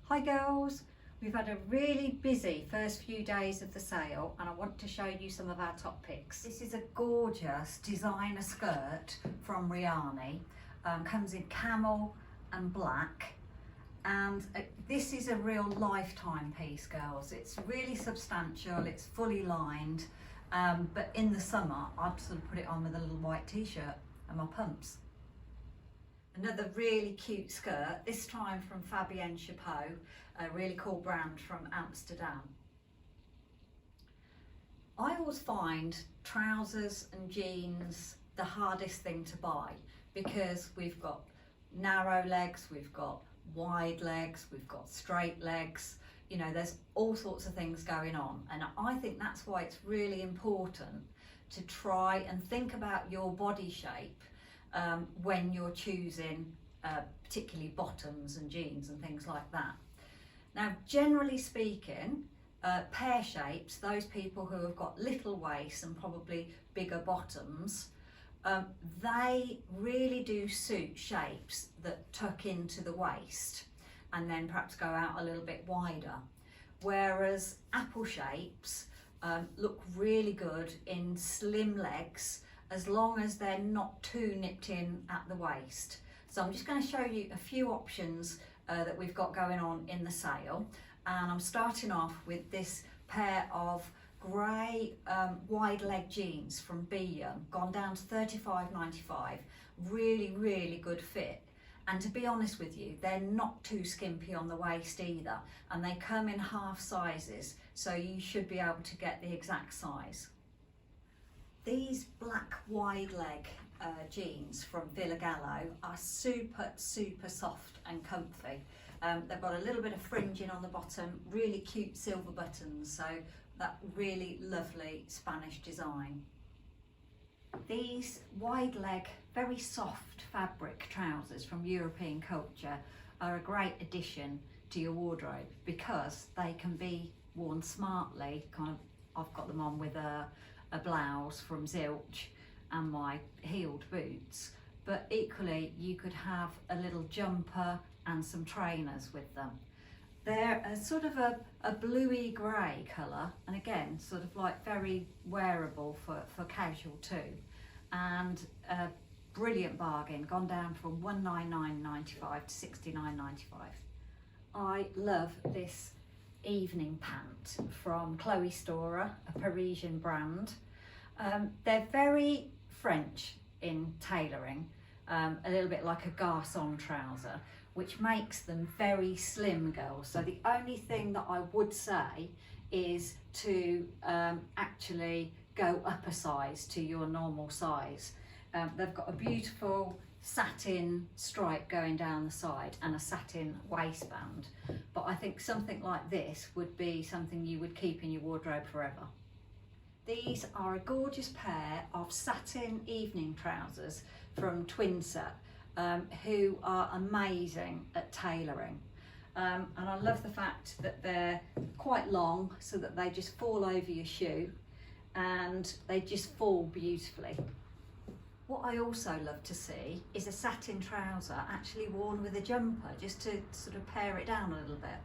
Hi girls, we've had a really busy first few days of the sale and I want to show you some of our top picks. This is a gorgeous designer skirt from Riani, comes in camel and black, and this is a real lifetime piece girls. It's really substantial, it's fully lined, but in the summer I'd sort of put it on with a little white t-shirt and my pumps. Another really cute skirt, this time from Fabienne Chapeau, a really cool brand from Amsterdam. I always find trousers and jeans the hardest thing to buy because we've got narrow legs, we've got wide legs, we've got straight legs, you know, there's all sorts of things going on, and I think that's why it's really important to try and think about your body shape when you're choosing particularly bottoms and jeans and things like that. Now, generally speaking, pear shapes, those people who have got little waists and probably bigger bottoms, they really do suit shapes that tuck into the waist and then perhaps go out a little bit wider. Whereas apple shapes look really good in slim legs as long as they're not too nipped in at the waist. So I'm just going to show you a few options that we've got going on in the sale, and I'm starting off with this pair of grey wide leg jeans from Be Young, gone down to $35.95. Really good fit, and to be honest with you, they're not too skimpy on the waist either, and they come in half sizes, so you should be able to get the exact size. These black wide leg jeans from Villa Gallo are super soft and comfy. They've got a little bit of fringing on the bottom, really cute silver buttons, so that really lovely Spanish design. These wide leg, very soft fabric trousers from European Culture are a great addition to your wardrobe because they can be worn smartly. I've got them on with a blouse from Zilch and my heeled boots, but equally you could have a little jumper and some trainers with them. They're a sort of a bluey grey colour, and again sort of like very wearable for casual too, and a brilliant bargain, gone down from $199.95 to $69.95. I love this evening pant from Chloe Storer, a Parisian brand. They're very French in tailoring, a little bit like a garçon trouser, which makes them very slim girls. So the only thing that I would say is to actually go up a size to your normal size. They've got a beautiful satin stripe going down the side and a satin waistband, but I think something like this would be something you would keep in your wardrobe forever. These are a gorgeous pair of satin evening trousers from Twinset, who are amazing at tailoring, and I love the fact that they're quite long so that they just fall over your shoe and they just fall beautifully. What I also love to see is a satin trouser actually worn with a jumper, just to sort of pare it down a little bit.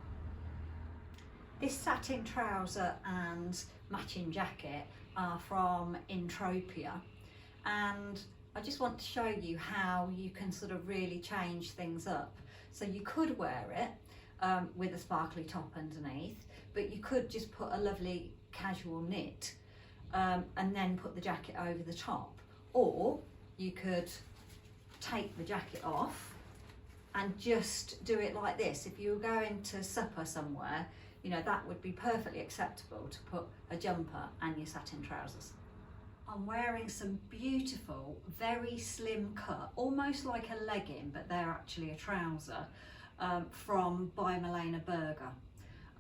This satin trouser and matching jacket are from Entropia, and I just want to show you how you can sort of really change things up. So you could wear it with a sparkly top underneath, but you could just put a lovely casual knit and then put the jacket over the top, or you could take the jacket off and just do it like this. If you were going to supper somewhere, you know, that would be perfectly acceptable to put a jumper and your satin trousers. I'm wearing some beautiful, very slim cut, almost like a legging, but they're actually a trouser, from by Milena Berger.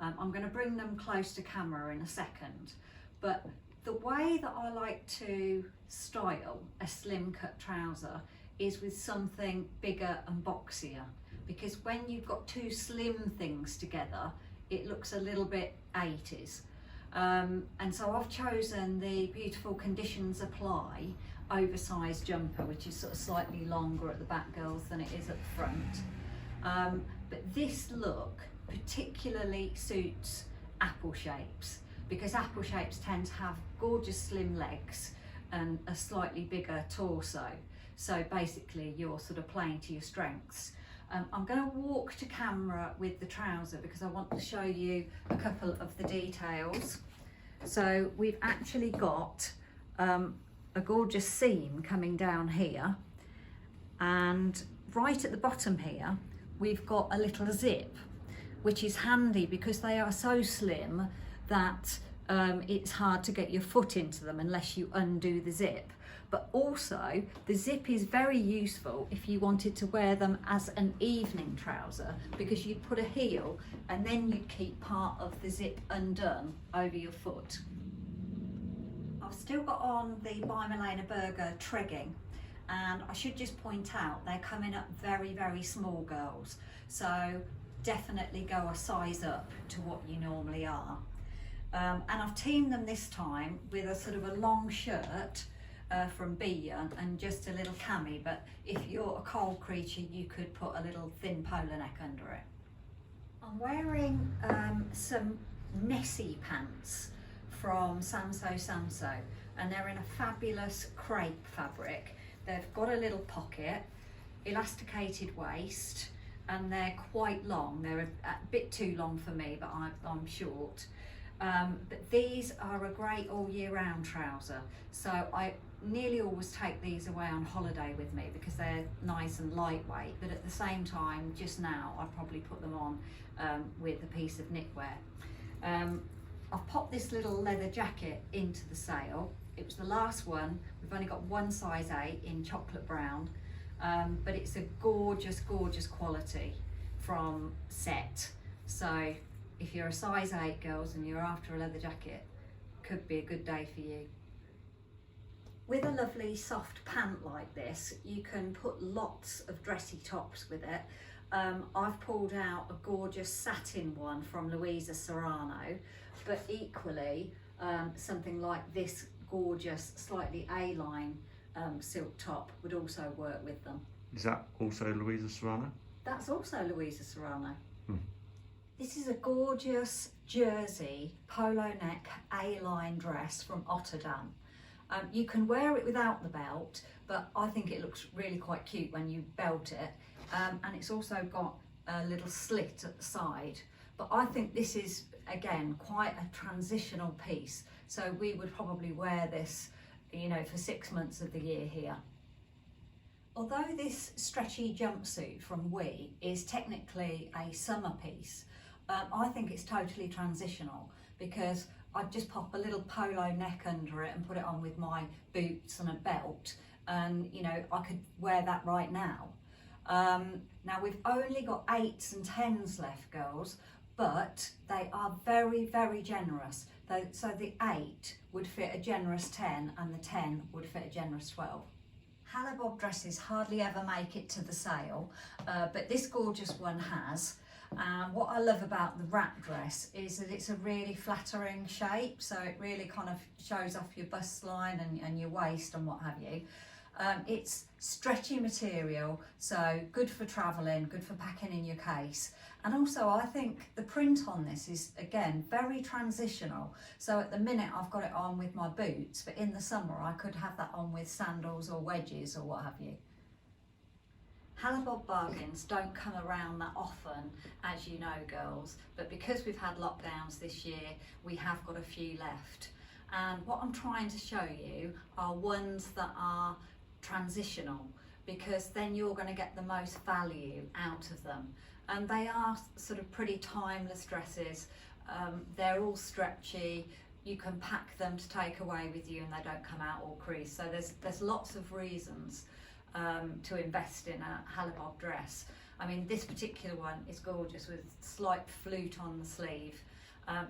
I'm going to bring them close to camera in a second, but the way that I like to style a slim cut trouser is with something bigger and boxier, because when you've got two slim things together, it looks a little bit 80s. And so I've chosen the beautiful Conditions Apply oversized jumper, which is sort of slightly longer at the back, girls, than it is at the front. But this look particularly suits apple shapes, because apple shapes tend to have gorgeous slim legs and a slightly bigger torso. So basically you're sort of playing to your strengths. I'm going to walk to camera with the trouser because I want to show you a couple of the details. So we've actually got a gorgeous seam coming down here, and right at the bottom here we've got a little zip, which is handy because they are so slim that it's hard to get your foot into them unless you undo the zip. But also the zip is very useful if you wanted to wear them as an evening trouser, because you'd put a heel and then you'd keep part of the zip undone over your foot. I've still got on the by Milena Berger tregging, and I should just point out they're coming up very, very small, girls. So definitely go a size up to what you normally are. And I've teamed them this time with a sort of a long shirt from B and just a little cami, but if you're a cold creature you could put a little thin polo neck under it. I'm wearing some Nessie pants from Samso, and they're in a fabulous crepe fabric. They've got a little pocket, elasticated waist, and they're quite long. They're a bit too long for me, but I'm short. But these are a great all year round trouser, so I nearly always take these away on holiday with me because they're nice and lightweight, but at the same time just now I'd probably put them on with a piece of knitwear. I've popped this little leather jacket into the sale. It was the last one. We've only got one size 8 in chocolate brown, but it's a gorgeous, gorgeous quality from Set. So if you're a size 8, girls, and you're after a leather jacket, could be a good day for you. With a lovely soft pant like this, you can put lots of dressy tops with it. I've pulled out a gorgeous satin one from Louisa Serrano, but equally something like this gorgeous, slightly A-line silk top would also work with them. Is that also Louisa Serrano? That's also Louisa Serrano. This is a gorgeous jersey polo neck A-line dress from Otterdam. You can wear it without the belt, but I think it looks really quite cute when you belt it. And it's also got a little slit at the side. But I think this is, again, quite a transitional piece. So we would probably wear this, you know, for 6 months of the year here. Although this stretchy jumpsuit from WE is technically a summer piece, I think it's totally transitional, because I'd just pop a little polo neck under it and put it on with my boots and a belt, and you know, I could wear that right now. Now we've only got 8s and 10s left, girls, but they are very, very generous. So the 8 would fit a generous 10 and the 10 would fit a generous 12. Halabob dresses hardly ever make it to the sale, but this gorgeous one has. What I love about the wrap dress is that it's a really flattering shape, so it really kind of shows off your bust line and your waist and what have you. It's stretchy material, so good for travelling, good for packing in your case. And also I think the print on this is, again, very transitional. So at the minute I've got it on with my boots, but in the summer I could have that on with sandals or wedges or what have you. Halabob bargains don't come around that often, as you know, girls, but because we've had lockdowns this year, we have got a few left. And what I'm trying to show you are ones that are transitional, because then you're going to get the most value out of them. And they are sort of pretty timeless dresses. They're all stretchy. You can pack them to take away with you and they don't come out all creased. So there's lots of reasons to invest in a Halabob dress. I mean, this particular one is gorgeous with slight flute on the sleeve.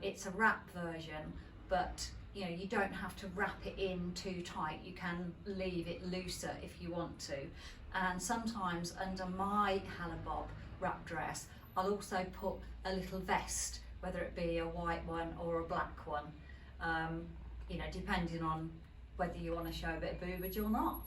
It's a wrap version, but you know, you don't have to wrap it in too tight. You can leave it looser if you want to. And sometimes under my Halabob wrap dress, I'll also put a little vest, whether it be a white one or a black one, you know, depending on whether you want to show a bit of boobage or not.